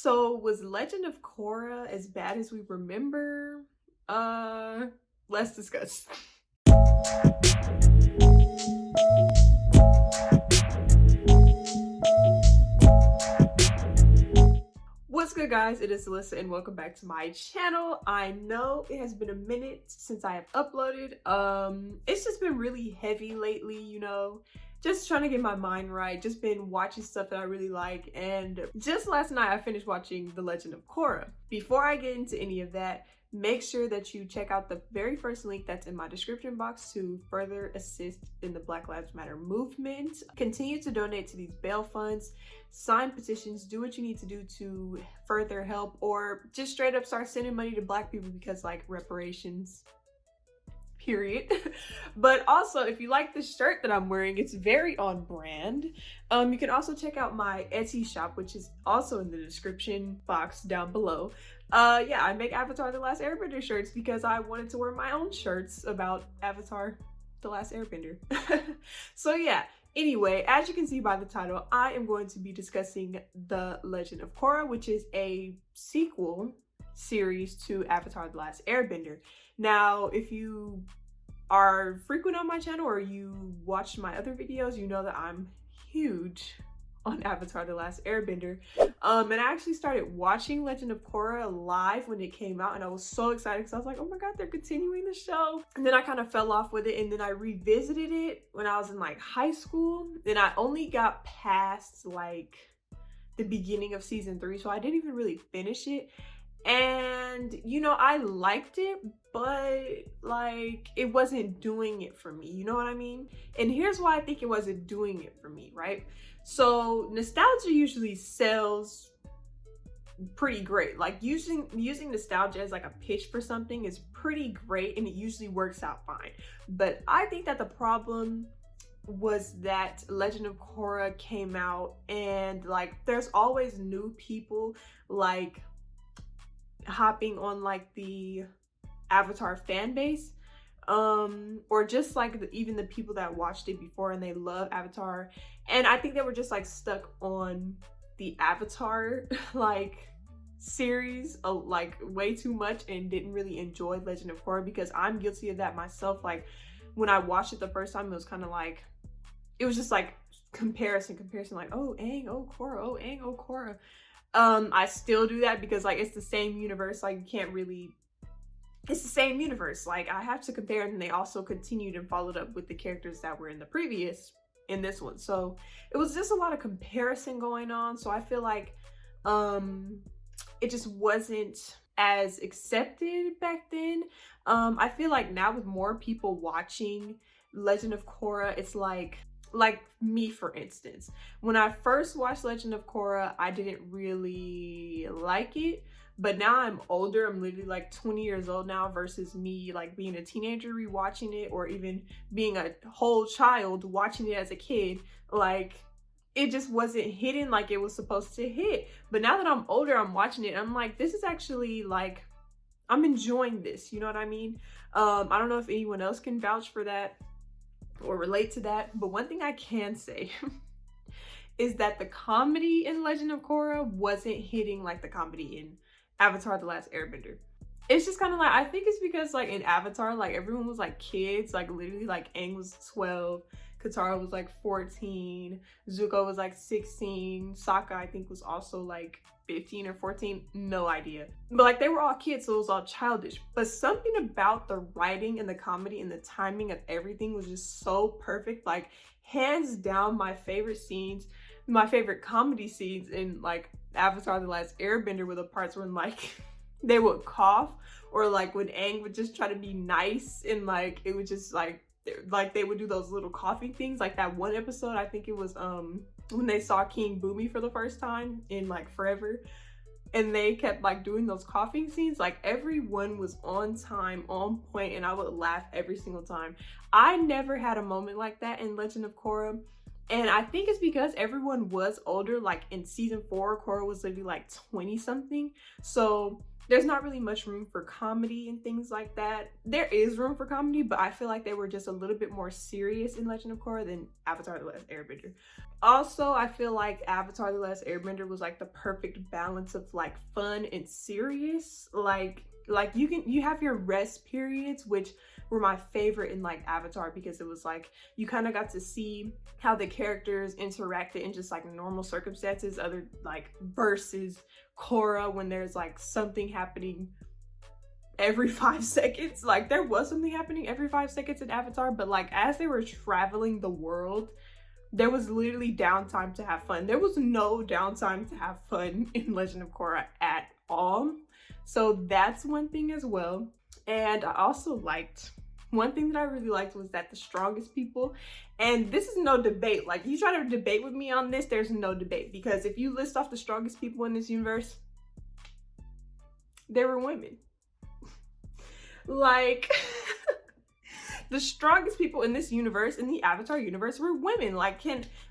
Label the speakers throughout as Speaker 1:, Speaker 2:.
Speaker 1: So was Legend of Korra as bad as we remember? Let's discuss. What's good, guys? It is Alissa and welcome back to my channel. I know it has been a minute since I have uploaded. It's just been really heavy lately, you know, just trying to get my mind right. Just been watching stuff that I really like, and just last night I finished watching The Legend of Korra. Before I get into any of that, make sure that you check out the very first link that's in my description box to further assist in the Black Lives Matter movement. Continue to donate to these bail funds, sign petitions, do what you need to do to further help, or just straight up start sending money to Black people because, like, reparations, period. But also, if you like this shirt that I'm wearing, it's very on brand. You can also check out my Etsy shop, which is also in the description box down below. Yeah, I make Avatar The Last Airbender shirts because I wanted to wear my own shirts about Avatar The Last Airbender. So yeah, anyway, as you can see by the title, I am going to be discussing The Legend of Korra, which is a sequel series to Avatar The Last Airbender. Now, if you are frequent on my channel or you watched my other videos, you know that I'm huge on Avatar The Last Airbender. And I actually started watching Legend of Korra live when it came out, and I was so excited because I was like, oh my god, they're continuing the show. And then I kind of fell off with it, and then I revisited it when I was in like high school. Then I only got past like the beginning of season 3, so I didn't even really finish it. And you know, I liked it, but like it wasn't doing it for me, you know what I mean? And here's why I think it wasn't doing it for me, right? So nostalgia usually sells pretty great. Like using nostalgia as like a pitch for something is pretty great, and it usually works out fine. But I think that the problem was that Legend of Korra came out, and like there's always new people like hopping on like the Avatar fan base, or just like even the people that watched it before and they love Avatar, and I think they were just like stuck on the Avatar like series like way too much and didn't really enjoy Legend of Korra, because I'm guilty of that myself. Like when I watched it the first time, it was kind of like, it was just like comparison, like, oh Aang, oh Korra, oh Aang, oh Korra. I still do that because like it's the same universe, like you can't really, it's the same universe, like I have to compare. And they also continued and followed up with the characters that were in the previous in this one, so it was just a lot of comparison going on. So I feel like it just wasn't as accepted back then. I feel like now with more people watching Legend of Korra, it's like me, for instance, when I first watched Legend of Korra, I didn't really like it, but now I'm older, I'm literally like 20 years old now, versus me like being a teenager rewatching it, or even being a whole child watching it as a kid. Like it just wasn't hitting like it was supposed to hit. But now that I'm older, I'm watching it, I'm like, this is actually like, I'm enjoying this, you know what I mean? I don't know if anyone else can vouch for that or relate to that, but one thing I can say is that the comedy in Legend of Korra wasn't hitting like the comedy in Avatar The Last Airbender. It's just kind of like, I think it's because like in Avatar, like everyone was like kids, like literally like Aang was 12, Katara was like 14, Zuko was like 16, Sokka I think was also like 15 or 14, no idea. But like they were all kids, so it was all childish. But something about the writing and the comedy and the timing of everything was just so perfect. Like hands down, my favorite scenes, my favorite comedy scenes in like Avatar The Last Airbender were the parts when like they would cough, or like when Aang would just try to be nice, and like it would just like they would do those little coughing things. Like that one episode, I think it was when they saw King Bumi for the first time in like forever, and they kept like doing those coughing scenes. Like everyone was on time, on point, and I would laugh every single time. I never had a moment like that in Legend of Korra, and I think it's because everyone was older. Like in season 4, Korra was literally like 20 something, so there's not really much room for comedy and things like that. There is room for comedy, but I feel like they were just a little bit more serious in Legend of Korra than Avatar The Last Airbender. Also, I feel like Avatar: The Last Airbender was like the perfect balance of like fun and serious. Like you have your rest periods, which were my favorite in like Avatar, because it was like you kind of got to see how the characters interacted in just like normal circumstances, other like versus Korra when there's like something happening every 5 seconds. Like there was something happening every 5 seconds in Avatar, but like as they were traveling the world, there was literally downtime to have fun. There was no downtime to have fun in Legend of Korra at all. So that's one thing as well. And I also liked, one thing that I really liked was that the strongest people, and this is no debate, like you try to debate with me on this, there's no debate, because if you list off the strongest people in this universe, they were women. Like the strongest people in this universe, in the Avatar universe, were women. Like,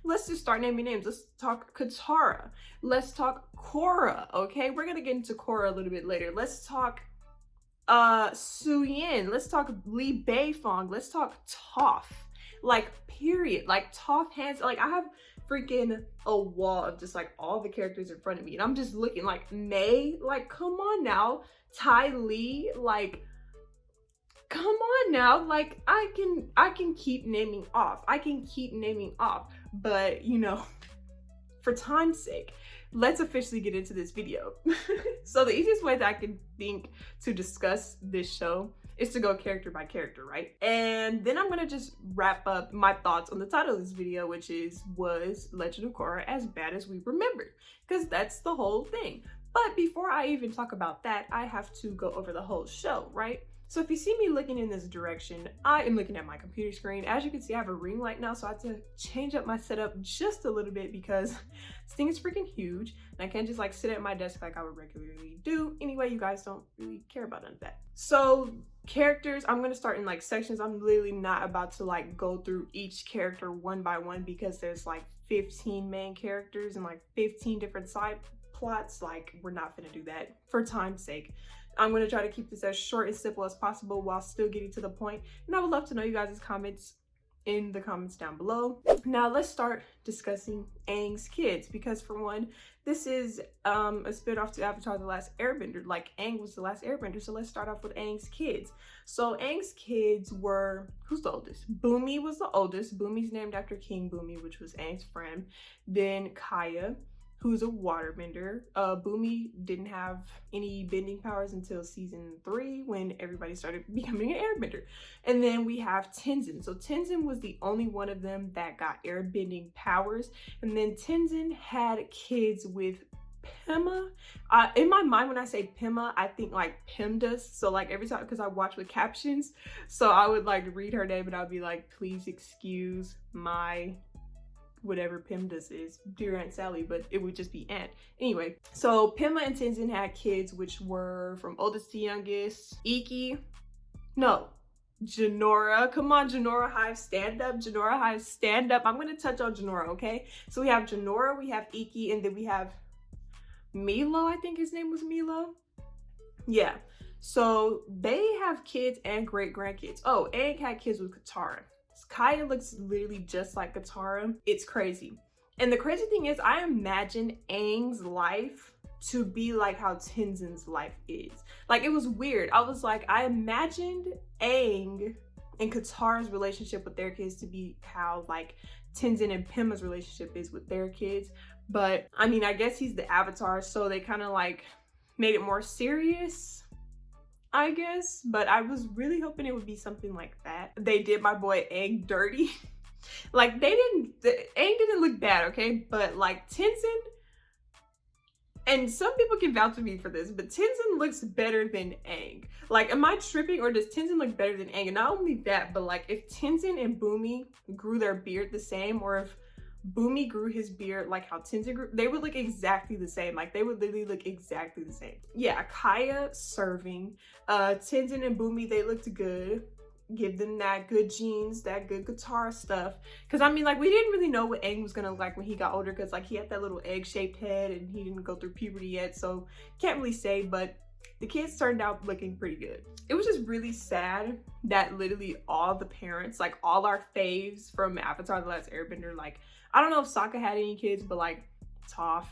Speaker 1: let's just start naming names. Let's talk Katara. Let's talk Korra, okay? We're gonna get into Korra a little bit later. Let's talk Suyin. Let's talk Li Beifong. Let's talk Toph. Like, period. Like, Toph hands, like, I have freaking a wall of just like all the characters in front of me, and I'm just looking like May, like, come on now. Ty Lee, like, come on now. Like, I can keep naming off. I can keep naming off, but you know, for time's sake, let's officially get into this video. So the easiest way that I can think to discuss this show is to go character by character, right? And then I'm gonna just wrap up my thoughts on the title of this video, which is, was Legend of Korra as bad as we remembered? Because that's the whole thing. But before I even talk about that, I have to go over the whole show, right? So if you see me looking in this direction, I am looking at my computer screen. As you can see, I have a ring light now, so I have to change up my setup just a little bit because this thing is freaking huge, and I can't just like sit at my desk like I would regularly do. Anyway, you guys don't really care about none of that. So characters, I'm gonna start in like sections. I'm literally not about to like go through each character one by one because there's like 15 main characters and like 15 different side plots. Like, we're not gonna do that for time's sake. I'm going to try to keep this as short and simple as possible while still getting to the point. And I would love to know you guys' comments in the comments down below. Now let's start discussing Aang's kids, because for one, this is a spin-off to Avatar: The Last Airbender. Like, Aang was the last airbender, so let's start off with Aang's kids. So Aang's kids were, who's the oldest? Bumi was the oldest. Bumi's named after King Bumi, which was Aang's friend. Then Kaya, who's a waterbender. Bumi didn't have any bending powers until season 3 when everybody started becoming an airbender. And then we have Tenzin. So Tenzin was the only one of them that got airbending powers. And then Tenzin had kids with Pema. In my mind, when I say Pema, I think like PEMDAS. So like every time, because I watch with captions, so I would like read her name and I'd be like, please excuse my whatever PEMDAS is, dear Aunt Sally, but it would just be Aunt. Anyway, so Pema and Tenzin had kids, which were from oldest to youngest. Jinora. Come on, Jinora Hive, stand up. Jinora Hive, stand up. I'm gonna touch on Jinora, okay? So we have Jinora, we have Ikki, and then we have Milo. I think his name was Milo. Yeah. So they have kids and great grandkids. Oh, Aang had kids with Katara. Kaya looks literally just like Katara. It's crazy. And the crazy thing is, I imagine Aang's life to be like how Tenzin's life is. Like, it was weird. I was like, I imagined Aang and Katara's relationship with their kids to be how like Tenzin and Pema's relationship is with their kids. But I mean, I guess he's the Avatar, so they kind of like made it more serious, I guess. But I was really hoping it would be something like that. They did my boy Aang dirty. Like, Aang didn't look bad, okay? But like Tenzin, and some people can vouch for me for this, but Tenzin looks better than Aang. Like, am I tripping, or does Tenzin look better than Aang? And not only that, but like if Tenzin and Bumi grew their beard the same, or if Bumi grew his beard like how Tenzin grew, they would look exactly the same. Like, they would literally look exactly the same. Yeah, Kaya serving. Tenzin and Bumi, they looked good. Give them that good genes, that good guitar stuff. Because I mean, like, we didn't really know what Aang was gonna look like when he got older, because like he had that little egg-shaped head and he didn't go through puberty yet, so can't really say. But the kids turned out looking pretty good. It was just really sad that literally all the parents, like all our faves from Avatar: The Last Airbender, like, I don't know if Sokka had any kids, but like Toph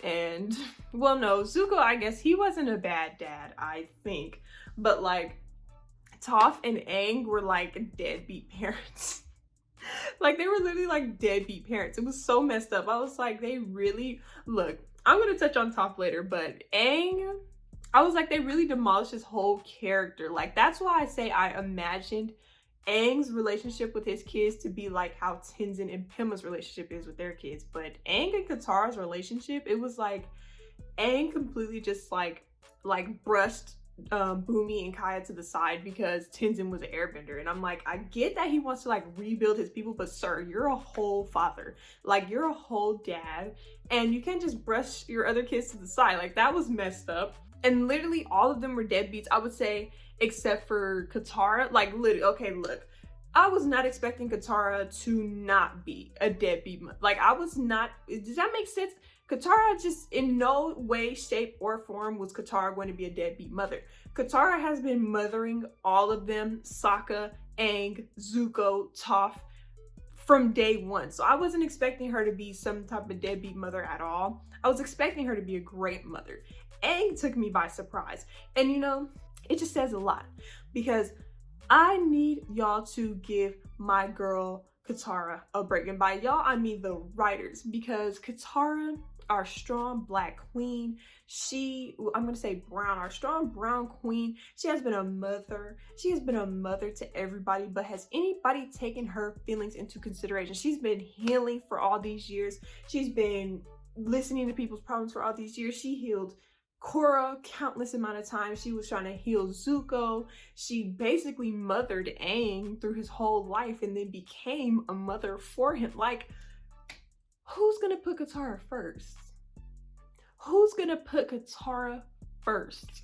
Speaker 1: and, well, no, Zuko, I guess he wasn't a bad dad, I think, but like Toph and Aang were like deadbeat parents. Like they were literally like deadbeat parents. It was so messed up. I was like, they really, look, I'm gonna touch on Toph later, but Aang, I was like, they really demolished his whole character. Like that's why I say I imagined Aang's relationship with his kids to be like how Tenzin and Pimma's relationship is with their kids. But Aang and Katara's relationship, it was like Aang completely just like brushed Bumi and Kaya to the side because Tenzin was an airbender. And I'm like, I get that he wants to like rebuild his people, but sir, you're a whole father. Like you're a whole dad. And you can't just brush your other kids to the side. Like that was messed up. And literally all of them were deadbeats, I would say, except for Katara. Like literally, okay, look, I was not expecting Katara to not be a deadbeat. Like I was not, does that make sense? Katara just in no way, shape, or form was Katara going to be a deadbeat mother. Katara has been mothering all of them, Sokka, Aang, Zuko, Toph, from day one. So I wasn't expecting her to be some type of deadbeat mother at all. I was expecting her to be a great mother. Aang took me by surprise. And you know, it just says a lot because I need y'all to give my girl Katara a break. And by y'all, I mean the writers, because Katara, our strong Black queen, I'm gonna say brown, our strong brown queen, she has been a mother. She has been a mother to everybody, but has anybody taken her feelings into consideration? She's been healing for all these years. She's been listening to people's problems for all these years. She healed Korra countless amount of times. She was trying to heal Zuko. She basically mothered Aang through his whole life and then became a mother for him. Like, who's gonna put Katara first? Who's gonna put Katara first?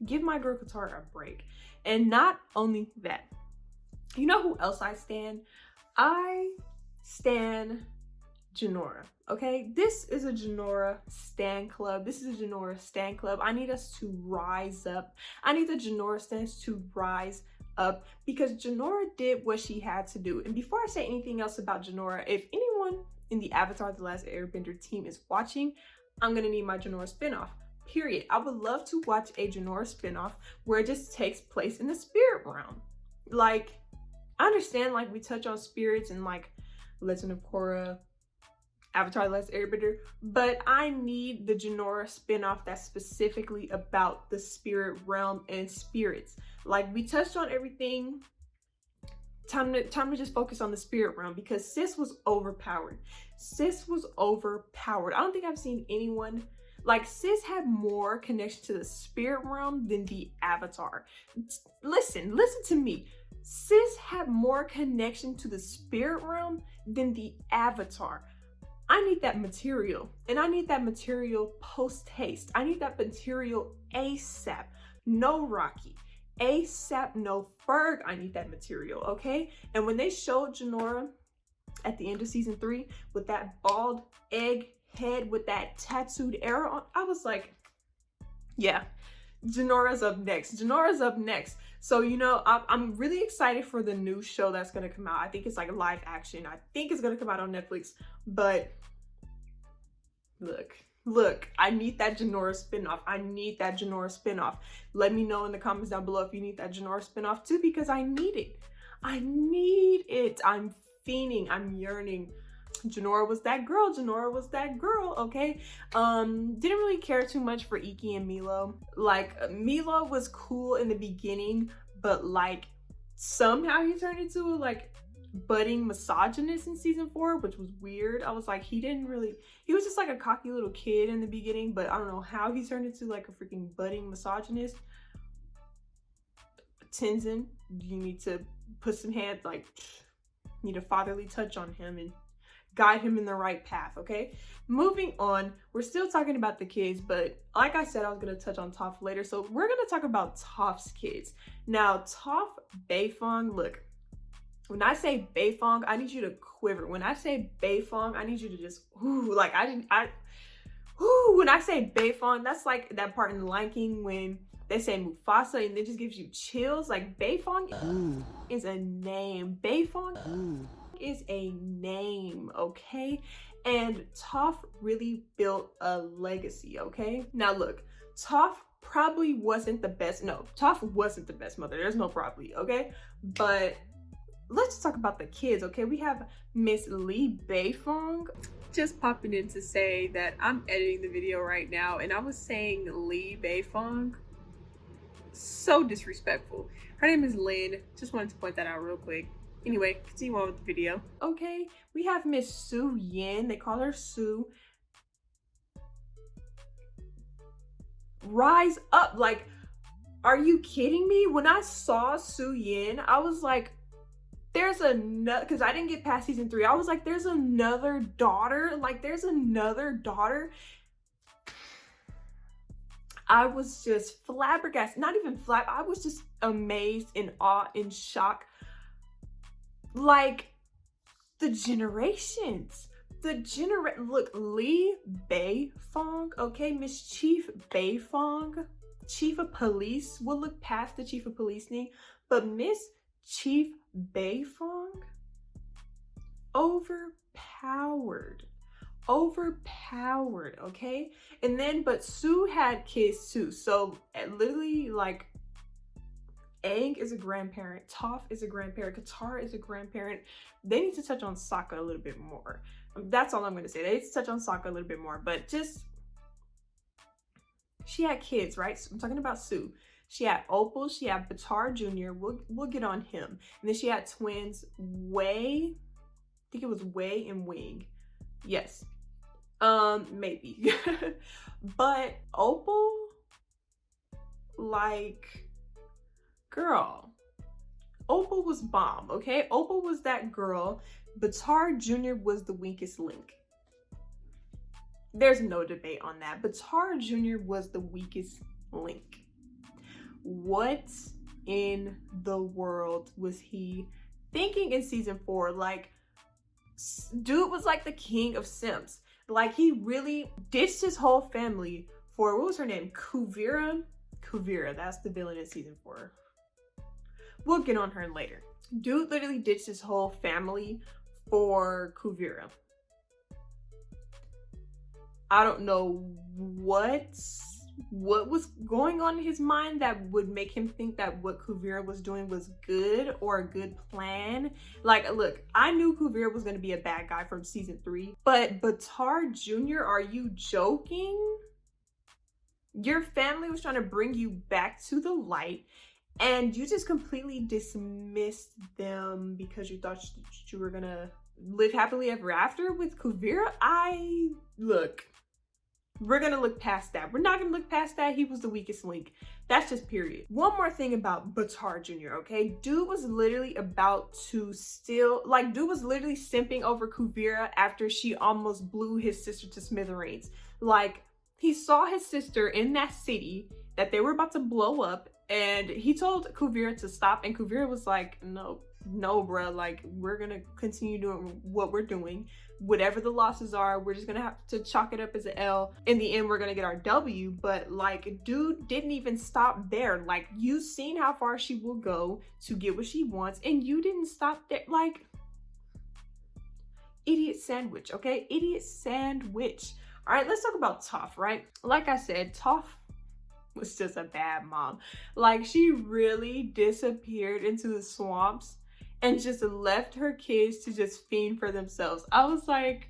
Speaker 1: Give my girl Katara a break. And not only that, you know who else I stan? I stan Jinora. Okay, this is a Jinora stan club. This is a Jinora stan club. I need us to rise up. I need the Jinora stans to rise up because Jinora did what she had to do. And before I say anything else about Jinora, if anyone in the Avatar: The Last Airbender team is watching, I'm gonna need my Jinora spinoff. Period. I would love to watch a Jinora spinoff where it just takes place in the spirit realm. Like, I understand like we touch on spirits and like Legend of Korra, Avatar: The Last Airbender, but I need the Jinora spinoff that's specifically about the spirit realm and spirits. Like, we touched on everything. Time to just focus on the spirit realm because sis was overpowered. Sis was overpowered. I don't think I've seen anyone like sis had more connection to the spirit realm than the Avatar. Listen to me. Sis had more connection to the spirit realm than the Avatar. I need that material, and I need that material post-haste. I need that material ASAP. No Rocky. ASAP, no Ferg. I need that material, okay? And when they showed Jinora at the end of season 3 with that bald egg head with that tattooed arrow on, I was like, yeah, Jinora's up next. Jinora's up next. So, you know, I'm really excited for the new show that's going to come out. I think it's like a live action. I think it's going to come out on Netflix. But look, I need that Jinora spinoff. I need that Jinora spinoff. Let me know in the comments down below if you need that Jinora spinoff too, because I need it. I need it. I'm fiending. I'm yearning. Jinora was that girl. Jinora was that girl, okay? Didn't really care too much for Ikki and Milo. Like, Milo was cool in the beginning, but like somehow he turned into a like budding misogynist in season 4, which was weird. I was like, he was just like a cocky little kid in the beginning, but I don't know how he turned into like a freaking budding misogynist. Tenzin, you need to put some hands, like, need a fatherly touch on him and guide him in the right path, okay? Moving on, we're still talking about the kids, but like I said, I was going to touch on Toph later, so we're going to talk about Toph's kids. Now, Toph Beifong, look, when I say Beifong, I need you to quiver. When I say Beifong, I need you to just, ooh, like, when I say Beifong, that's like that part in The Lion King when they say Mufasa and it just gives you chills. Like, Beifong is a name. Beifong is a name, okay? And Toph really built a legacy, okay? Now look, Toph probably wasn't the best. No, Toph wasn't the best mother. There's no probably, okay? But let's talk about the kids, okay? We have Miss Lee Beifong. Just popping in to say that I'm editing the video right now and I was saying Lee Beifong. So disrespectful. Her name is Lynn. Just wanted to point that out real quick. Anyway, continue on with the video. Okay, we have Miss Su Yin. They call her Su. Rise up. Like, are you kidding me? When I saw Su Yin, I was like, there's another, because I didn't get past season 3. I was like, there's another daughter. Like, there's another daughter. I was just flabbergasted. Not even I was just amazed, in awe, in shock. Like, the generations. Look, Lee Beifong, okay? Miss Chief Beifong, Chief of Police. We'll look past the Chief of Police thing. But Miss Chief Beifong, overpowered, okay? And then, but Su had kids too. So literally, like, Aang is a grandparent, Toph is a grandparent, Katara is a grandparent. They need to touch on Sokka a little bit more. That's all I'm gonna say. They need to touch on Sokka a little bit more, but just, she had kids, right? So I'm talking about Su. She had Opal, she had Baatar Jr. We'll get on him. And then she had twins, Wei, I think it was Wei and Wing. Yes. Maybe. But Opal, like, girl, Opal was bomb, okay? Opal was that girl. Baatar Jr. was the weakest link. There's no debate on that. Baatar Jr. was the weakest link. What in the world was he thinking in season 4? Like, dude was like the king of simps. Like, he really ditched his whole family for, what was her name? Kuvira? Kuvira, that's the villain in season 4. We'll get on her later. Dude literally ditched his whole family for Kuvira. I don't know what was going on in his mind that would make him think that what Kuvira was doing was good or a good plan. Like, look, I knew Kuvira was going to be a bad guy from season 3, but Baatar Jr., are you joking? Your family was trying to bring you back to the light and you just completely dismissed them because you thought you were gonna live happily ever after with Kuvira. Look, we're gonna look past that. We're not gonna look past that. He was the weakest link. That's just period. One more thing about Baatar Jr., okay? Dude was literally about to steal, like, dude was literally simping over Kuvira after she almost blew his sister to smithereens. Like, he saw his sister in that city that they were about to blow up, and he told Kuvira to stop, and Kuvira was like, no, bruh, like, we're gonna continue doing what we're doing. Whatever the losses are, we're just gonna have to chalk it up as an L. In the end, we're gonna get our W. But, like, dude didn't even stop there. Like, you've seen how far she will go to get what she wants, and you didn't stop there. Like, idiot sandwich, okay? Idiot sandwich. All right, let's talk about Toph, right? Like I said, Toph was just a bad mom. Like, she really disappeared into the swamps and just left her kids to just fiend for themselves. I was like,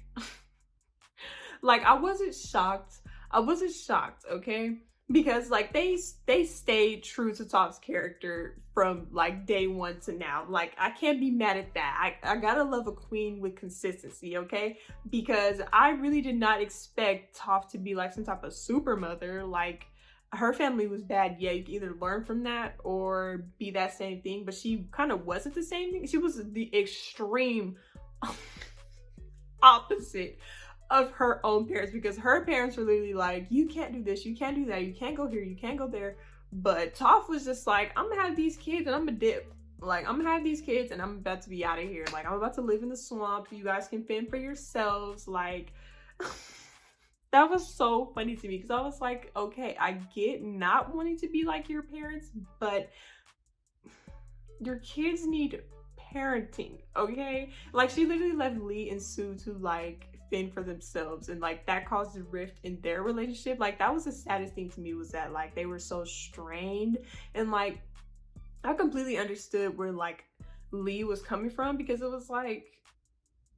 Speaker 1: I wasn't shocked. I wasn't shocked, okay? Because, like, they stayed true to Toph's character from, like, day 1 to now. Like, I can't be mad at that. I gotta love a queen with consistency, okay? Because I really did not expect Toph to be, like, some type of super mother. Like, her family was bad. Yeah, you can either learn from that or be that same thing. But she kind of wasn't the same thing. She was the extreme opposite of her own parents, because her parents were literally like, you can't do this, you can't do that, you can't go here, you can't go there. But Toph was just like, I'm gonna have these kids and I'm gonna dip. Like, I'm gonna have these kids and I'm about to be out of here. Like, I'm about to live in the swamp. You guys can fend for yourselves. Like, that was so funny to me, because I was like, okay, I get not wanting to be like your parents, but your kids need parenting, okay? Like, she literally left Lee and Sue to like fend for themselves, and like that caused a rift in their relationship. Like, that was the saddest thing to me, was that like they were so strained. And like, I completely understood where like Lee was coming from, because it was like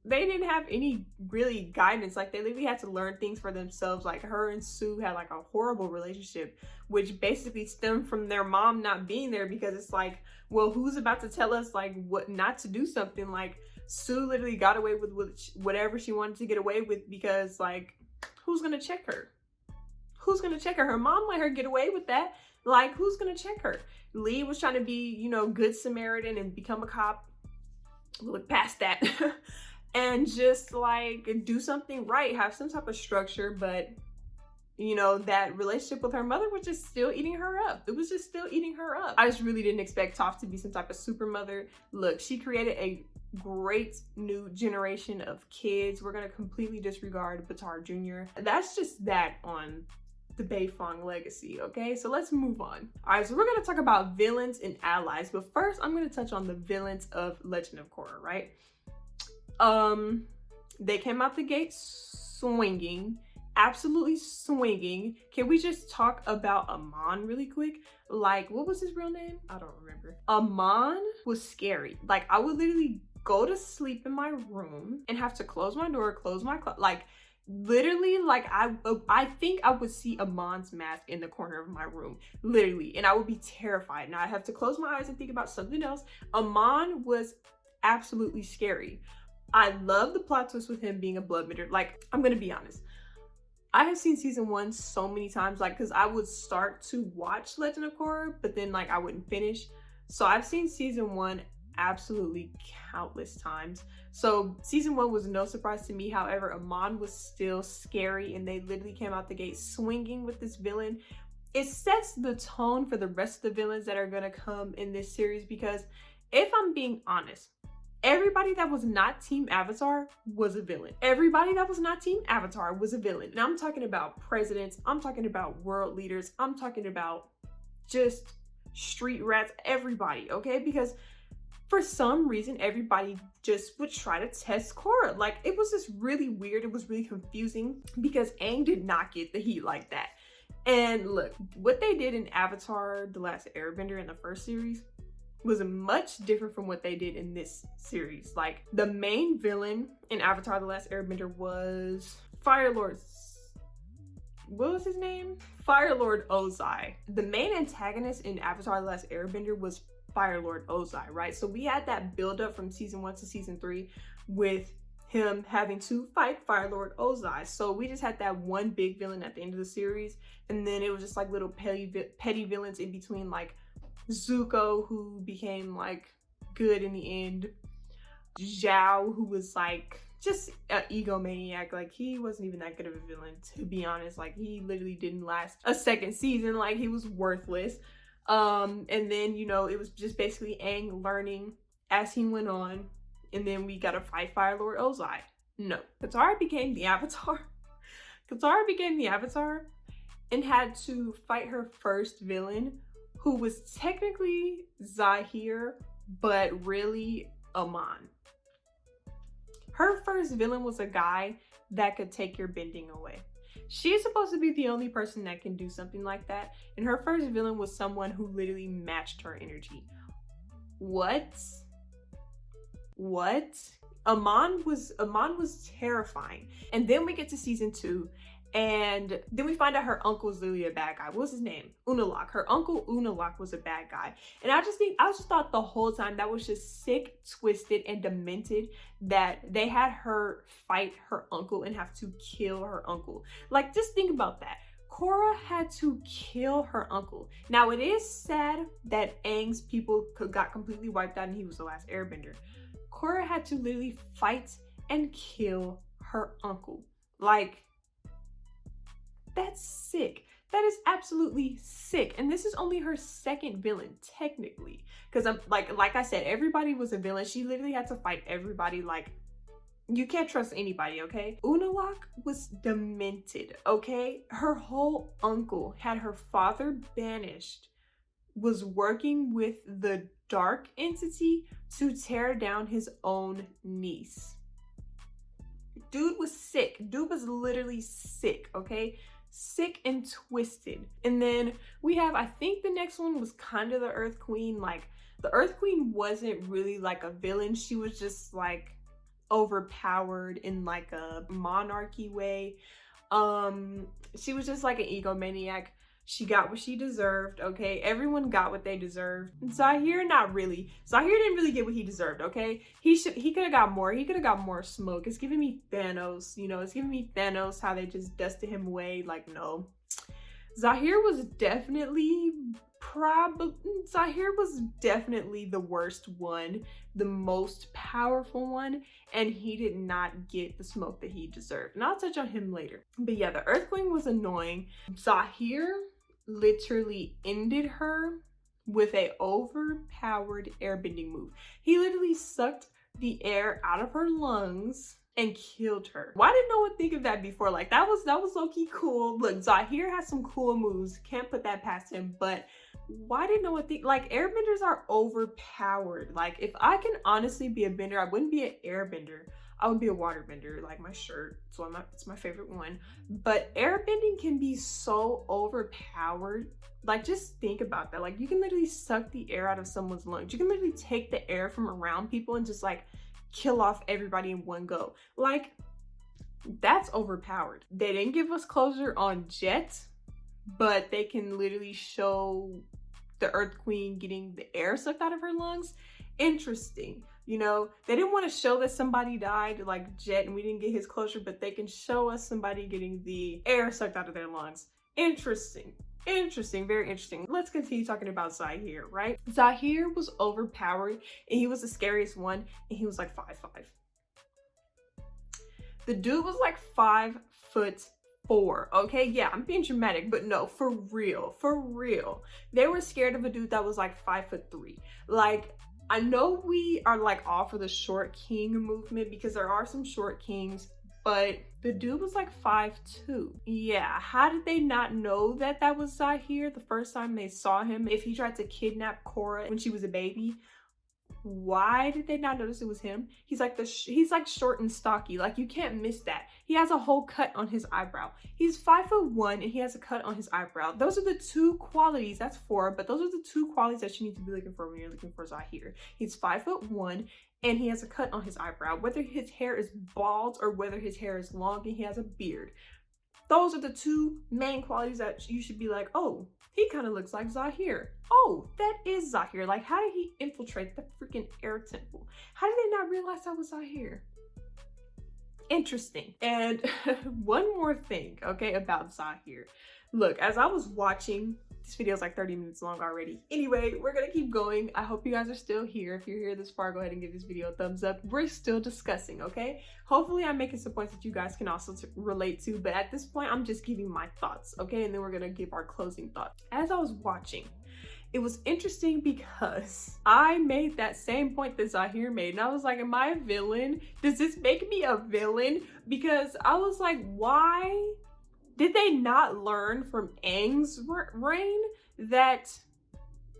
Speaker 1: they didn't have any really guidance. Like, they literally had to learn things for themselves. Like, her and Sue had like a horrible relationship, which basically stemmed from their mom not being there, because it's like, well, who's about to tell us like what not to do something? Like, Sue literally got away with whatever she wanted to get away with, because like, who's gonna check her? Who's gonna check her? Her mom let her get away with that. Like, who's gonna check her? Lee was trying to be, you know, good Samaritan and become a cop. Look past that. And just like do something right, have some type of structure. But you know, that relationship with her mother was just still eating her up. It was just still eating her up. I just really didn't expect Toph to be some type of super mother. Look, she created a great new generation of kids. We're gonna completely disregard 𝙈𝙪 Jr. That's just that on the 𝙈𝙀𝙐𝙍 legacy, okay? So let's move on. All right, so we're gonna talk about villains and allies, but first I'm gonna touch on the villains of Legend of Korra, right? They came out the gate swinging, absolutely swinging. Can we just talk about Amon really quick? Like, what was his real name? I don't remember. Amon was scary. Like, I would literally go to sleep in my room and have to close my door, close my like literally, like I think I would see Amon's mask in the corner of my room, literally, and I would be terrified. And I'd have to close my eyes and think about something else. Amon was absolutely scary. I love the plot twist with him being a bloodbender. Like, I'm gonna be honest, I have seen season 1 so many times, like, because I would start to watch Legend of Korra, but then like I wouldn't finish. So I've seen season 1 absolutely countless times. So season 1 was no surprise to me. However, Amon was still scary, and they literally came out the gate swinging with this villain. It sets the tone for the rest of the villains that are gonna come in this series, because if I'm being honest, everybody that was not Team Avatar was a villain. Everybody that was not Team Avatar was a villain. And I'm talking about presidents, I'm talking about world leaders, I'm talking about just street rats, everybody, okay? Because for some reason, everybody just would try to test Korra. Like, it was just really weird. It was really confusing, because Aang did not get the heat like that. And look, what they did in Avatar: The Last Airbender in the first series was much different from what they did in this series. Like, the main villain in Avatar: The Last Airbender was Fire Lord, what was his name? Fire Lord 𝙀𝙀. The main antagonist in Avatar: The Last Airbender was Fire Lord 𝙀𝙀, right? So we had that build up from season 1 to season 3 with him having to fight Fire Lord 𝙀𝙀. So we just had that one big villain at the end of the series, and then it was just like little petty villains in between, like Zuko, who became like good in the end, Zhao, who was like just an egomaniac. Like, he wasn't even that good of a villain, to be honest. Like, he literally didn't last a second season. Like, he was worthless. And then, you know, it was just basically Aang learning as he went on, and then we gotta fight Fire Lord 𝙀𝙀. No, 𝙀𝙀 became the Avatar. 𝙀𝙀 became the Avatar and had to fight her first villain, who was technically Zahir, but really Amon. Her first villain was a guy that could take your bending away. She's supposed to be the only person that can do something like that, and her first villain was someone who literally matched her energy. What? Amon was terrifying. And then we get to season 2, and then we find out her uncle's literally a bad guy. What was his name? Unalaq. Her uncle Unalaq was a bad guy. And I just thought the whole time that was just sick, twisted, and demented, that they had her fight her uncle and have to kill her uncle. Like, just think about that. Korra had to kill her uncle. Now, it is sad that Aang's people got completely wiped out and he was the last airbender. Korra had to literally fight and kill her uncle. Like, that's sick. That is absolutely sick. And this is only her second villain, technically. Because I'm like I said, everybody was a villain. She literally had to fight everybody. Like, you can't trust anybody, okay? Unalaq was demented, okay? Her whole uncle had her father banished, was working with the dark entity to tear down his own niece. Dude was sick. Dude was literally sick, okay? Sick and twisted. And then we have, I think the next one was kind of the Earth Queen. Like, the Earth Queen wasn't really like a villain. She was just like overpowered in like a monarchy way. She was just like an egomaniac. She got what she deserved, okay? Everyone got what they deserved. 𝙎𝙬, not really. 𝙎𝙬 didn't really get what he deserved, okay? He could have got more. He could have got more smoke. It's giving me Thanos, you know, it's giving me Thanos, how they just dusted him away. Like, no. 𝙎𝙬 was definitely 𝙎𝙬 was definitely the worst one, the most powerful one, and he did not get the smoke that he deserved. And I'll touch on him later. But yeah, the Earth Queen was annoying. 𝙎𝙬 literally ended her with a overpowered airbending move. He literally sucked the air out of her lungs and killed her. Why didn't no one think of that before? Like, that was low-key cool. Look, 𝙎𝙬 has some cool moves. Can't put that past him, but why didn't no one think? Like, airbenders are overpowered. Like, if I can honestly be a bender, I wouldn't be an airbender. I would be a waterbender, like my shirt. So it's my favorite one. But airbending can be so overpowered. Like, just think about that. Like, you can literally suck the air out of someone's lungs. You can literally take the air from around people and just like kill off everybody in one go. Like, that's overpowered. They didn't give us closure on Jet, but they can literally show the Earth Queen getting the air sucked out of her lungs. Interesting. You know, they didn't want to show that somebody died like Jet and we didn't get his closure, but they can show us somebody getting the air sucked out of their lungs. Interesting. Interesting, very interesting. Let's continue talking about 𝙎𝙬, right? 𝙎𝙬 was overpowered and he was the scariest one, and he was like 5'5". The dude was like 5'4", okay? Yeah, I'm being dramatic, but no, for real, for real. They were scared of a dude that was like 5'3". Like, I know we are like all for the short king movement because there are some short kings, but the dude was like 5'2". Yeah, how did they not know that that was 𝙎𝙬 the first time they saw him? If he tried to kidnap Korra when she was a baby, why did they not notice it was him? He's like short and stocky. Like, you can't miss that. He has a whole cut on his eyebrow. He's 5'1" and he has a cut on his eyebrow. Those are the two qualities. That's 4, but those are the two qualities that you need to be looking for when you're looking for 𝙎𝙬. He's 5'1" and he has a cut on his eyebrow. Whether his hair is bald or whether his hair is long and he has a beard. Those are the two main qualities that you should be like, oh, he kind of looks like 𝙎𝙬. Oh, that is 𝙎𝙬. Like, how did he infiltrate the freaking air temple? How did they not realize that was 𝙎𝙬? Interesting. And one more thing, okay, about 𝙎𝙬. Look, as I was watching, this video is like 30 minutes long already. Anyway, we're gonna keep going. I hope you guys are still here. If you're here this far, go ahead and give this video a thumbs up. We're still discussing, okay? Hopefully I'm making some points that you guys can also relate to, but at this point, I'm just giving my thoughts, okay? And then we're gonna give our closing thoughts. As I was watching, it was interesting because I made that same point that 𝙎𝙬 made, and I was like, am I a villain? Does this make me a villain? Because I was like, why did they not learn from Aang's reign that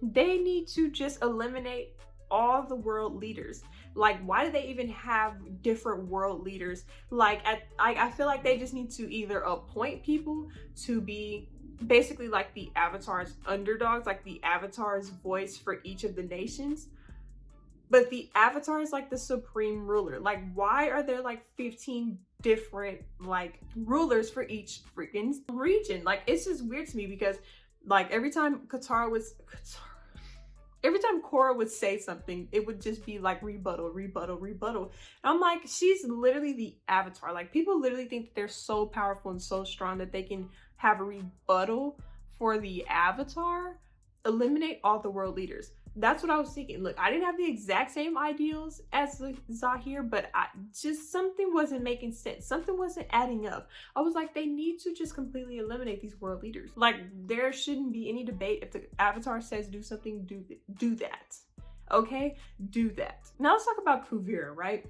Speaker 1: they need to just eliminate all the world leaders? Like, why do they even have different world leaders? Like, I feel like they just need to either appoint people to be basically like the Avatar's underdogs, like the Avatar's voice for each of the nations. But the Avatar is like the supreme ruler. Like, why are there like 15 different like rulers for each freaking region? Like, it's just weird to me because like every time Korra would say something, it would just be like rebuttal, rebuttal, rebuttal. And I'm like, she's literally the Avatar. Like, people literally think that they're so powerful and so strong that they can have a rebuttal for the Avatar. Eliminate all the world leaders. That's what I was thinking. Look, I didn't have the exact same ideals as 𝙎𝙬, but just something wasn't making sense. Something wasn't adding up. I was like, they need to just completely eliminate these world leaders. Like, there shouldn't be any debate. If the Avatar says do something, do that. Okay? Do that. Now let's talk about Kuvira, right?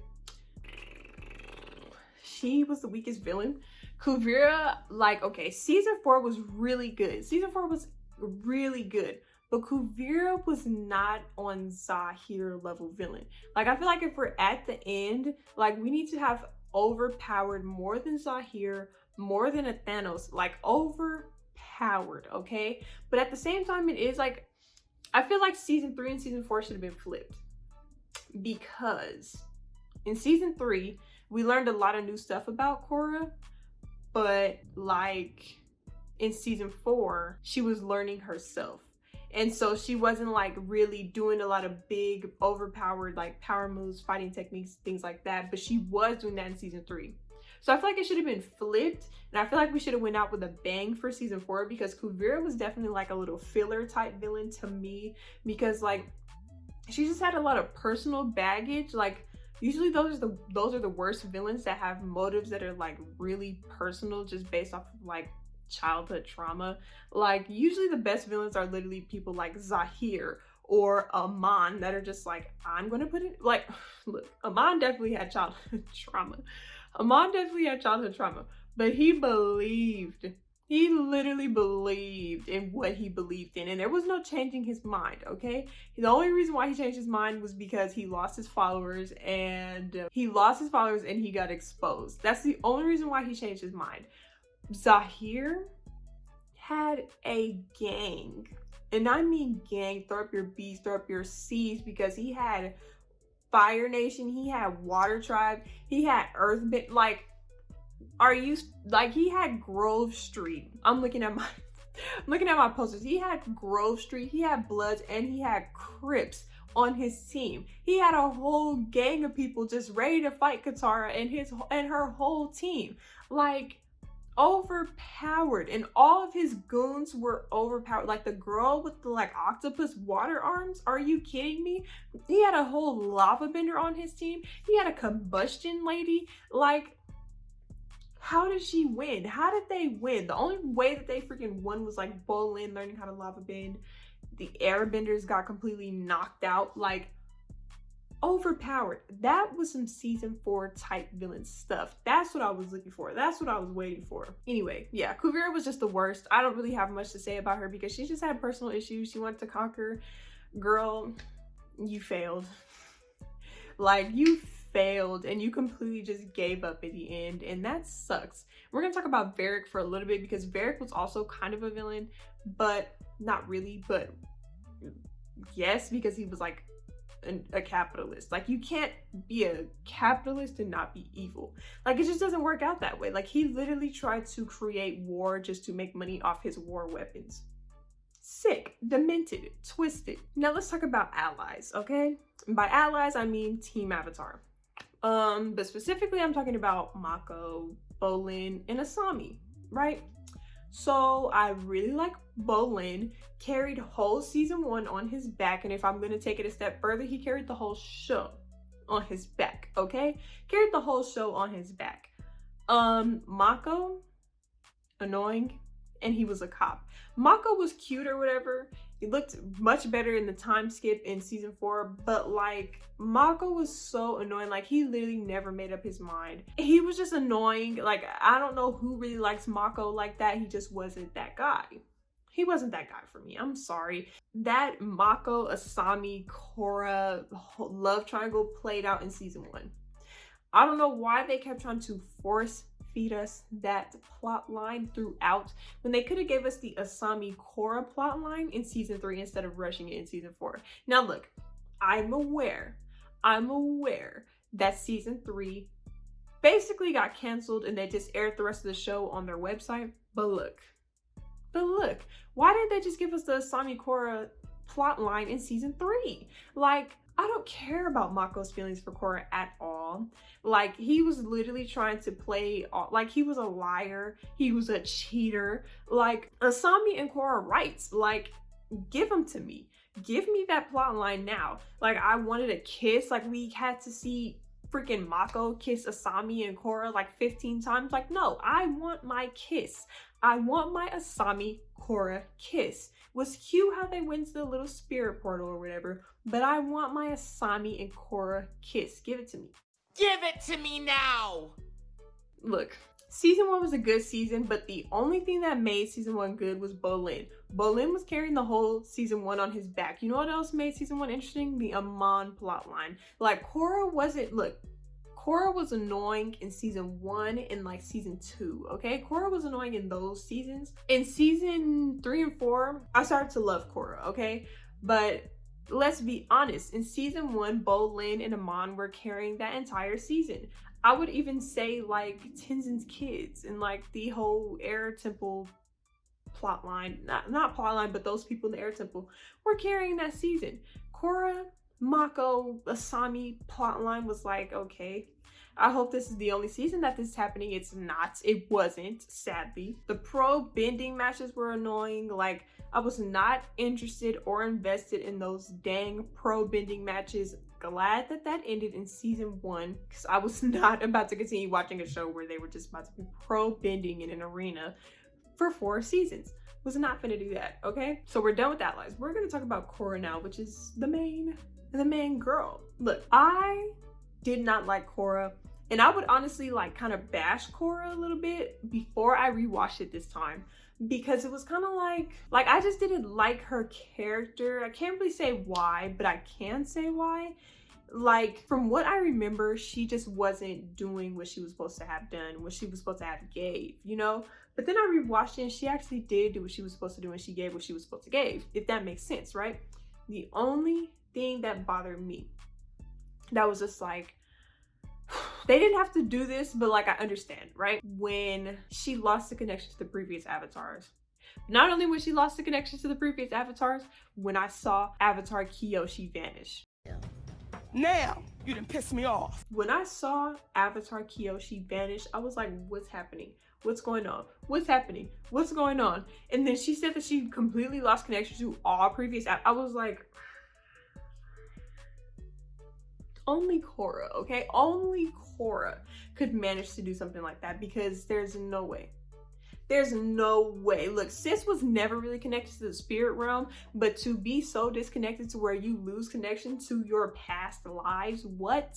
Speaker 1: She was the weakest villain. Kuvira, like, okay, season 4 was really good. Season 4 was really good. but Kuvira was not on 𝙎𝑐𝙍 level villain. Like, I feel like if we're at the end, like, we need to have overpowered more than 𝙎𝑐𝙍, more than a Thanos, like overpowered, okay? But at the same time, it is like, I feel like season 3 and season 4 should have been flipped, because in season 3 we learned a lot of new stuff about Korra, but like in season 4 she was learning herself, and so she wasn't like really doing a lot of big overpowered like power moves, fighting techniques, things like that, but she was doing that in season 3. So I feel like it should have been flipped, and I feel like we should have went out with a bang for season 4, because Kuvira was definitely like a little filler type villain to me, because like she just had a lot of personal baggage. Like, usually those are the worst villains, that have motives that are like really personal, just based off of like childhood trauma. Like, usually the best villains are literally people like 𝙎𝑐𝙍 or Aang, that are just like, I'm gonna put it like, look, Aang definitely had childhood trauma. Aang definitely had childhood trauma, but he literally believed in what he believed in, and there was no changing his mind, okay? The only reason why he changed his mind was because he lost his followers, and he got exposed. That's the only reason why he changed his mind. 𝙎𝑐𝙍 had a gang, and I mean gang, throw up your B's, throw up your C's, because he had Fire Nation, he had Water Tribe, he had Earthbend. Like, are you like, he had Grove Street. I'm looking at my posters. He had Grove Street, he had Bloods, and he had Crips on his team. He had a whole gang of people just ready to fight Katara and her whole team. Like, overpowered, and all of his goons were overpowered. Like the girl with the like octopus water arms, are you kidding me? He had a whole lava bender on his team. He had a combustion lady. Like, how did she win? How did they win? The only way that they freaking won was like Bolin learning how to lava bend. The airbenders got completely knocked out. Like, overpowered. That was some season 4 type villain stuff. That's what I was looking for. That's what I was waiting for. Anyway, yeah, Kuvira was just the worst. I don't really have much to say about her, because she just had personal issues she wanted to conquer. Girl, you failed. Like, you failed, and you completely just gave up at the end, and that sucks. We're gonna talk about 𝙬𝑅𝑒𝑘 for a little bit, because 𝙬𝑅𝑒𝑘 was also kind of a villain, but not really. But yes, because he was like a capitalist. Like, you can't be a capitalist and not be evil. Like, it just doesn't work out that way. Like, he literally tried to create war just to make money off his war weapons. Sick, demented, twisted. Now let's talk about allies, okay? By allies, I mean Team Avatar. But specifically, I'm talking about Mako, Bolin, and Asami, right? So I really like Bolin. Carried whole season 1 on his back, and if I'm gonna take it a step further, he carried the whole show on his back, okay? Carried the whole show on his back. Mako, annoying, and he was a cop. Mako was cute or whatever. He looked much better in the time skip in season 4, but like, Mako was so annoying. Like, he literally never made up his mind. He was just annoying. Like, I don't know who really likes Mako like that. He just wasn't that guy. He wasn't that guy for me. I'm sorry. That Mako, Asami, Korra love triangle played out in season 1. I don't know why they kept trying to force feed us that plot line throughout, when they could have gave us the Asami Korra plot line in season 3 instead of rushing it in season 4. Now look, I'm aware that season 3 basically got canceled and they just aired the rest of the show on their website. But look, why didn't they just give us the Asami Korra plot line in season 3? Like, I don't care about Mako's feelings for Korra at all. Like, he was literally trying to play, like, he was a liar. He was a cheater. Like, Asami and Korra rights. Like, give them to me. Give me that plot line now. Like, I wanted a kiss. Like, we had to see freaking Mako kiss Asami and Korra like 15 times. Like, no, I want my kiss. I want my Asami Korra kiss. Was cute how they went to the little spirit portal or whatever, but I want my Asami and Korra kiss. Give it to me.
Speaker 2: Give it to me now!
Speaker 1: Look, Season 1 was a good season, but the only thing that made season 1 good was Bolin. Bolin was carrying the whole season 1 on his back. You know what else made season 1 interesting? The Amon plotline. Like, Korra wasn't, look, Korra was annoying in season 1 and like season 2, okay? Korra was annoying in those seasons. In season 3 and 4, I started to love Korra, okay? But let's be honest, in season 1, Bolin and Amon were carrying that entire season. I would even say like Tenzin's kids and like the whole Air Temple plotline, not plotline, but those people in the Air Temple were carrying that season. Korra, Mako, Asami plotline was like, okay, I hope this is the only season that this is happening. It's not. It wasn't, sadly. The pro bending matches were annoying. Like, I was not interested or invested in those dang pro bending matches. Glad that that ended in season 1, because I was not about to continue watching a show where they were just about to be pro bending in an arena for 4 seasons. Was not gonna do that, okay? So we're done with that, lies. We're gonna talk about Korra now, which is the main girl. Look, I did not like Korra, and I would honestly like kind of bash Korra a little bit before I rewatched it this time, because it was kind of like I just didn't like her character. I can't really say why, but I can say why. Like, from what I remember, she just wasn't doing what she was supposed to have done, what she was supposed to have gave, you know? But then I rewatched it and she actually did do what she was supposed to do and she gave what she was supposed to give, if that makes sense, right? The only thing that bothered me, that was just like, they didn't have to do this, but like, I understand, right? When she lost the connection to the previous avatars. Not only when she lost the connection to the previous avatars, when I saw Avatar Kyoshi vanish.
Speaker 2: Now, you done pissed me off.
Speaker 1: When I saw Avatar Kyoshi vanish, I was like, what's happening? What's going on? What's happening? What's going on? And then she said that she completely lost connection to all previous I was like, only Korra, okay? Only Korra could manage to do something like that, because there's no way. There's no way. Look, sis was never really connected to the spirit realm, but to be so disconnected to where you lose connection to your past lives, what?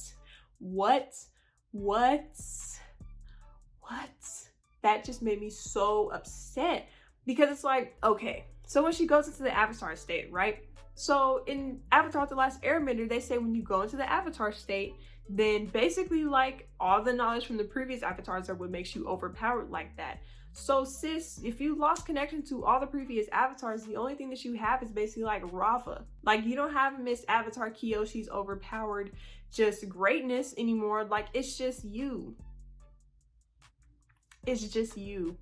Speaker 1: That just made me so upset, because it's like, okay, so when she goes into the Avatar state, right? So in Avatar The Last Airbender, they say when you go into the Avatar state, then basically like all the knowledge from the previous avatars are what makes you overpowered like that. So sis, if you lost connection to all the previous avatars, the only thing that you have is basically like Rafa. Like, you don't have Miss Avatar Kyoshi's overpowered just greatness anymore. Like, it's just you. It's just you.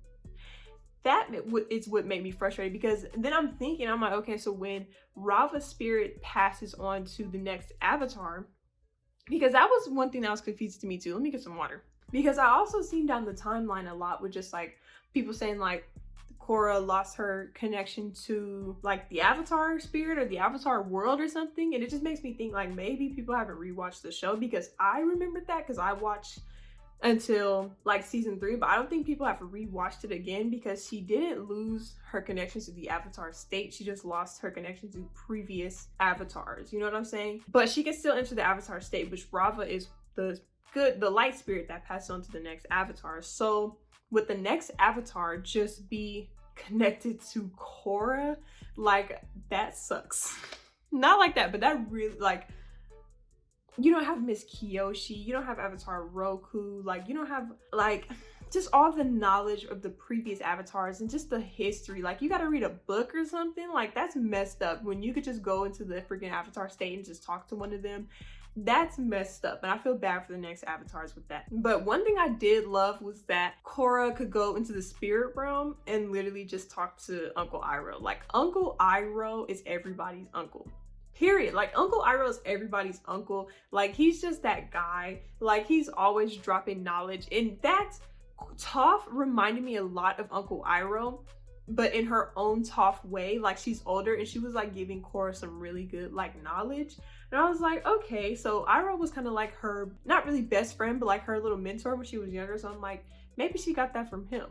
Speaker 1: That is what made me frustrated, because then I'm thinking, I'm like, okay, so when Rava's spirit passes on to the next avatar, because that was one thing that was confusing to me too. Let me get some water. Because I also seen down the timeline a lot with just like people saying like Korra lost her connection to like the Avatar spirit or the Avatar world or something. And it just makes me think like maybe people haven't rewatched the show, because I remembered that because I watched until like season 3, but I don't think people have rewatched it again, because she didn't lose her connection to the Avatar state. She just lost her connection to previous avatars. You know what I'm saying? But she can still enter the Avatar state, which Rava is the light spirit that passed on to the next avatar. So with the next avatar just be connected to Korra, like, that sucks. Not like that, but that really, like, you don't have Miss Kyoshi, you don't have Avatar Roku, like, you don't have like just all the knowledge of the previous avatars and just the history. Like, you gotta read a book or something. Like, that's messed up when you could just go into the freaking avatar state and just talk to one of them. That's messed up, and I feel bad for the next avatars with that. But one thing I did love was that Korra could go into the spirit realm and literally just talk to Uncle Iroh. Like, Uncle Iroh is everybody's uncle. Period. Like, Uncle Iroh is everybody's uncle. Like, he's just that guy. Like, he's always dropping knowledge. And that Toph reminded me a lot of Uncle Iroh, but in her own Toph way. Like, she's older and she was like giving Korra some really good like knowledge. And I was like, okay, so Iroh was kind of like her, not really best friend, but like her little mentor when she was younger. So I'm like, maybe she got that from him.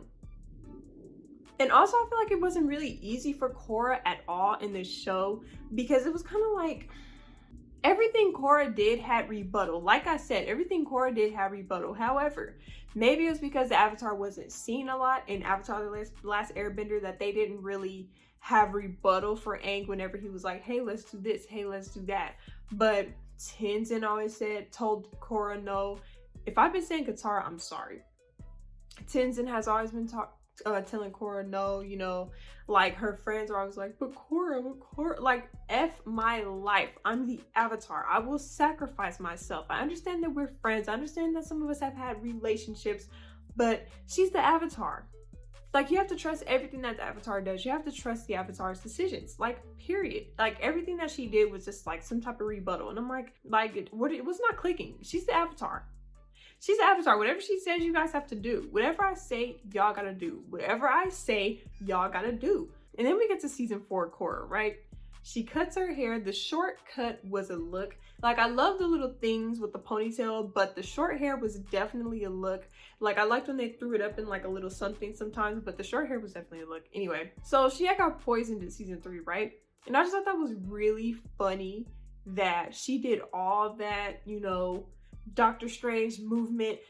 Speaker 1: And also, I feel like it wasn't really easy for Korra at all in this show, because it was kind of like, everything Korra did had rebuttal. Like I said, everything Korra did had rebuttal. However, maybe it was because the Avatar wasn't seen a lot in Avatar The Last Airbender that they didn't really have rebuttal for Aang whenever he was like, hey, let's do this, hey, let's do that. But Tenzin always told Korra no. If I've been saying Katara, I'm sorry. Tenzin has always been telling Korra no, you know, like her friends are always like, but Korra, like, F my life. I'm the Avatar. I will sacrifice myself. I understand that we're friends. I understand that some of us have had relationships, but she's the Avatar. Like, you have to trust everything that the Avatar does. You have to trust the Avatar's decisions, like, period. Like, everything that she did was just like some type of rebuttal. And I'm like, it was not clicking. She's the Avatar. She's the Avatar. Whatever she says, you guys have to do. Whatever I say, y'all gotta do. Whatever I say, y'all gotta do. And then we get to season 4 Korra, right? She cuts her hair. The short cut was a look. Like, I love the little things with the ponytail, but the short hair was definitely a look. Like, I liked when they threw it up in like a little something sometimes, but the short hair was definitely a look. Anyway, so she had got poisoned in season 3, right? And I just thought that was really funny that she did all that, you know, Doctor Strange movement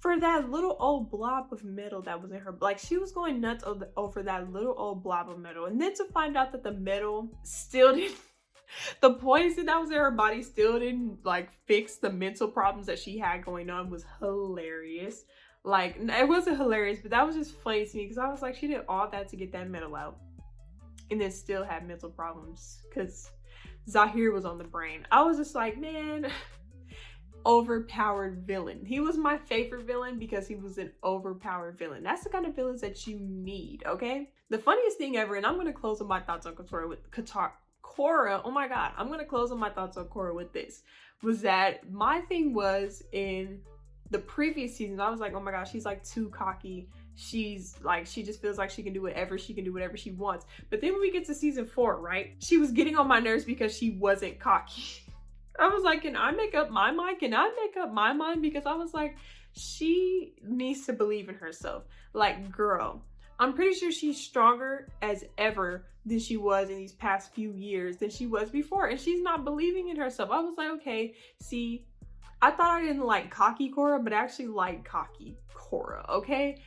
Speaker 1: for that little old blob of metal that was in her. Like, she was going nuts over that little old blob of metal, and then to find out that the metal still didn't, the poison that was in her body still didn't like fix the mental problems that she had going on was hilarious. Like, it wasn't hilarious, but that was just funny to me because I was like, she did all that to get that metal out and then still had mental problems because Zahir was on the brain. I was just like, man, overpowered villain. He was my favorite villain because he was an overpowered villain. That's the kind of villains that you need, okay? The funniest thing ever, and I'm going to close on my thoughts on Korra, oh my god, I'm going to close on my thoughts on Korra with this, was that my thing was in the previous seasons, I was like, oh my gosh, she's like too cocky. She's like, she just feels like she can do whatever she wants. But then when we get to season 4, right? She was getting on my nerves because she wasn't cocky. I was like, can I make up my mind? Can I make up my mind? Because I was like, she needs to believe in herself. Like, girl, I'm pretty sure she's stronger as ever than she was in these past few years than she was before. And she's not believing in herself. I was like, okay, see, I thought I didn't like cocky Korra, but I actually like cocky Korra, okay?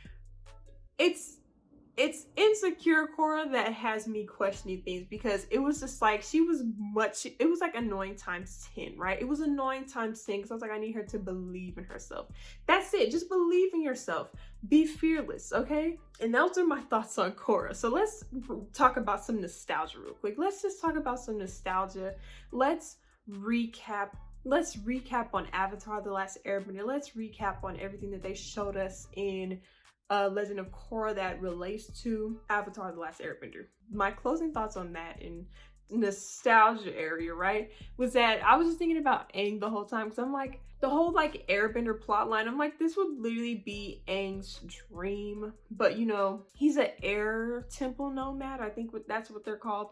Speaker 1: It's insecure Korra that has me questioning things because it was just like, it was like annoying times 10, right? It was annoying times 10 because I was like, I need her to believe in herself. That's it. Just believe in yourself. Be fearless, okay? And those are my thoughts on Korra. So let's talk about some nostalgia real quick. Let's just talk about some nostalgia. Let's recap on Avatar The Last Airbender. Let's recap on everything that they showed us in Legend of Korra that relates to Avatar The Last Airbender. My closing thoughts on that in nostalgia area, right, was that I was just thinking about Aang the whole time because I'm like, the whole like Airbender plot line, I'm like, this would literally be Aang's dream, but you know, he's an air temple nomad, I think that's what they're called.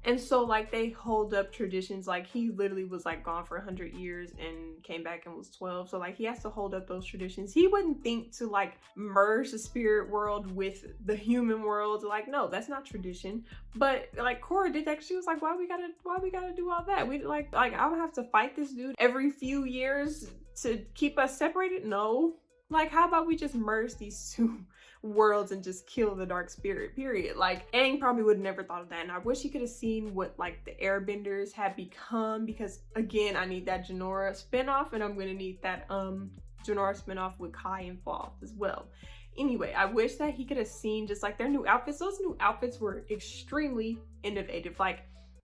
Speaker 1: And so like they hold up traditions, like he literally was like gone for 100 years and came back and was 12. So like he has to hold up those traditions. He wouldn't think to like merge the spirit world with the human world. Like, no, that's not tradition. But like Korra did that. She was like, why we gotta do all that? We like I would have to fight this dude every few years to keep us separated? No. Like, how about we just merge these two worlds and just kill the dark spirit, period? Like, Aang probably would have never thought of that, and I wish he could have seen what like the airbenders had become, because again, I need that Jinora spinoff, and I'm gonna need that Jinora spinoff with Kai involved as well. Anyway, I wish that he could have seen just like their new outfits. Those new outfits were extremely innovative. Like,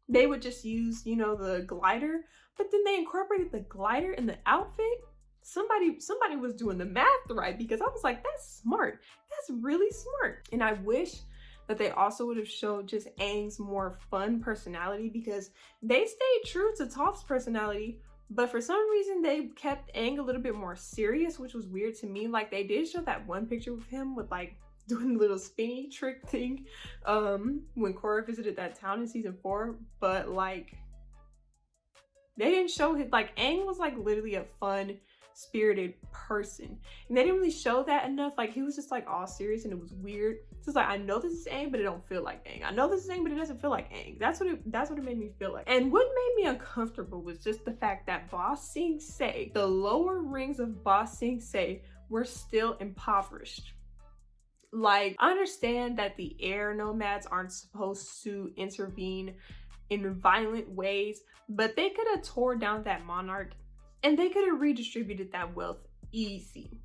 Speaker 1: they would just use, you know, the glider, but then they incorporated the glider in the outfit. Somebody was doing the math right, because I was like, that's smart. That's really smart. And I wish that they also would have showed just Aang's more fun personality, because they stayed true to Toph's personality, but for some reason they kept Aang a little bit more serious, which was weird to me. Like, they did show that one picture with him with like doing the little spinny trick thing when Korra visited that town in season 4, but like they didn't show him. Like, Aang was like literally a fun, spirited person, and they didn't really show that enough. Like, he was just like all serious, and it was weird. So it's like, I know this is Aang, but it don't feel like Aang. I know this is Aang, but it doesn't feel like Aang. That's what it made me feel like. And what made me uncomfortable was just the fact that 𝙎𝙬𝙍𝙎, the lower rings of 𝙎𝙬𝙍𝙎 were still impoverished. Like, I understand that the air nomads aren't supposed to intervene in violent ways, but they could have tore down that monarch and they could have redistributed that wealth easy.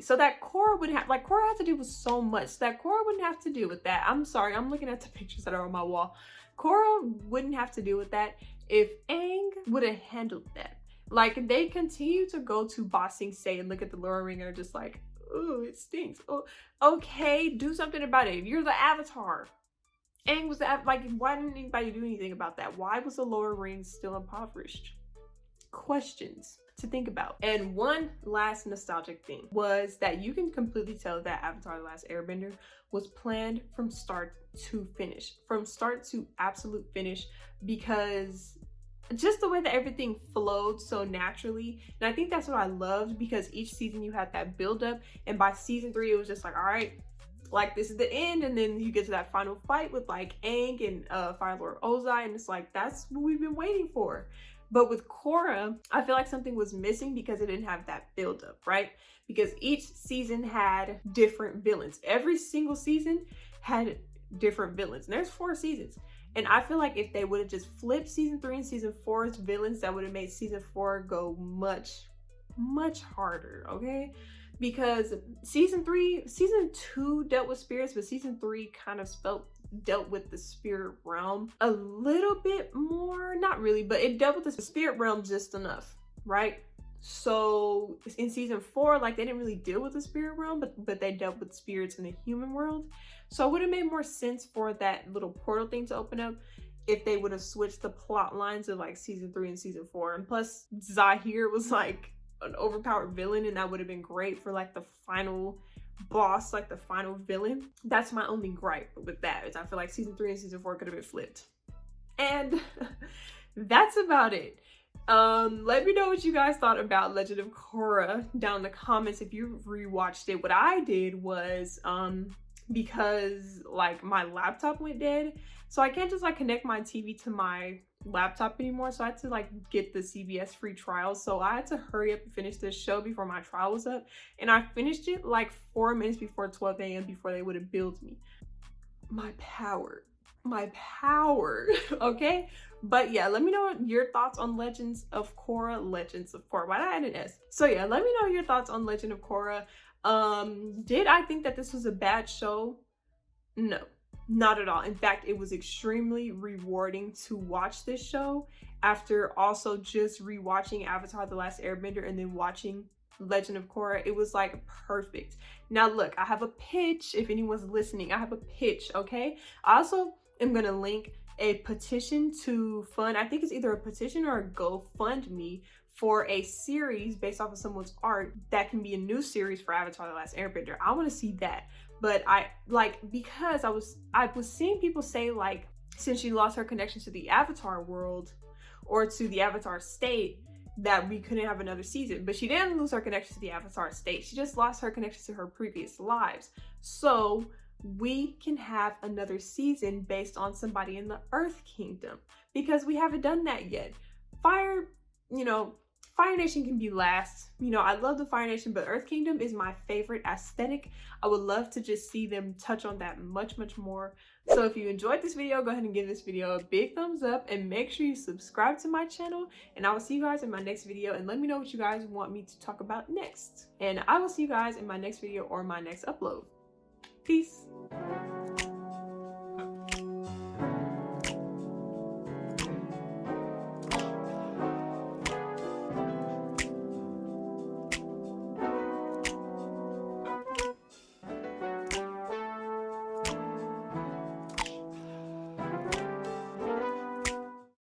Speaker 1: So that Korra wouldn't have, like, Korra had to deal with so much that Korra wouldn't have to deal with that. I'm sorry, I'm looking at the pictures that are on my wall. Korra wouldn't have to deal with that if Aang would have handled that. Like, they continue to go to 𝙎𝙬𝙍𝙎 and look at the lower ring and are just like, oh, it stinks. Oh, okay, do something about it. You're the Avatar. Aang was the, like, why didn't anybody do anything about that? Why was the lower ring still impoverished? Questions to think about. And one last nostalgic thing was that you can completely tell that Avatar: The Last Airbender was planned from start to finish, from start to absolute finish, because just the way that everything flowed so naturally. And I think that's what I loved, because each season you had that build up, and by season 3 it was just like, all right, like, this is the end, and then you get to that final fight with like Aang and Fire Lord 𝙀𝙀𝙀, and it's like, that's what we've been waiting for. But with Korra, I feel like something was missing because it didn't have that buildup, right? Because each season had different villains. Every single season had different villains. And there's 4 seasons. And I feel like if they would have just flipped season 3 and season 4's villains, that would have made season 4 go much, much harder, okay? Because season 2 dealt with spirits, but season 3 kind of dealt with the spirit realm a little bit more, not really, but it dealt with the spirit realm just enough, right? So in season 4, like, they didn't really deal with the spirit realm, but they dealt with spirits in the human world. So it would have made more sense for that little portal thing to open up if they would have switched the plot lines of like season 3 and season 4. And plus, 𝙎was like an overpowered villain, and that would have been great for like the final boss, like the final villain. That's my only gripe with that, is I feel like season 3 and season 4 could have been flipped. And that's about it. Let me know what you guys thought about Legend of Korra down in the comments if you rewatched it. What I did was, because like my laptop went dead, so I can't just like connect my TV to my laptop anymore, so I had to like get the CBS free trial. So I had to hurry up and finish this show before my trial was up, and I finished it like 4 minutes before 12 a.m. before they would have billed me. My power, okay? But yeah, let me know your thoughts on Legends of Korra. Why did I add an S? So yeah, let me know your thoughts on Legend of Korra. Did I think that this was a bad show? No, not at all. In fact, it was extremely rewarding to watch this show after also just rewatching Avatar: The Last Airbender and then watching Legend of Korra. It was like perfect. Now look, I have a pitch. If anyone's listening, I have a pitch, okay? I also am gonna link a petition to fund, I think it's either a petition or a GoFundMe, for a series based off of someone's art that can be a new series for Avatar: The Last Airbender. I want to see that. But because I was seeing people say, like, since she lost her connection to the Avatar world or to the Avatar state, that we couldn't have another season. But she didn't lose her connection to the Avatar state. She just lost her connection to her previous lives. So we can have another season based on somebody in the Earth Kingdom, because we haven't done that yet. Fire Nation can be last. I love the Fire Nation, but Earth Kingdom is my favorite aesthetic. I would love to just see them touch on that much, much more. So if you enjoyed this video, go ahead and give this video a big thumbs up and make sure you subscribe to my channel. And I will see you guys in my next video, and let me know what you guys want me to talk about next. And I will see you guys in my next video or my next upload. Peace.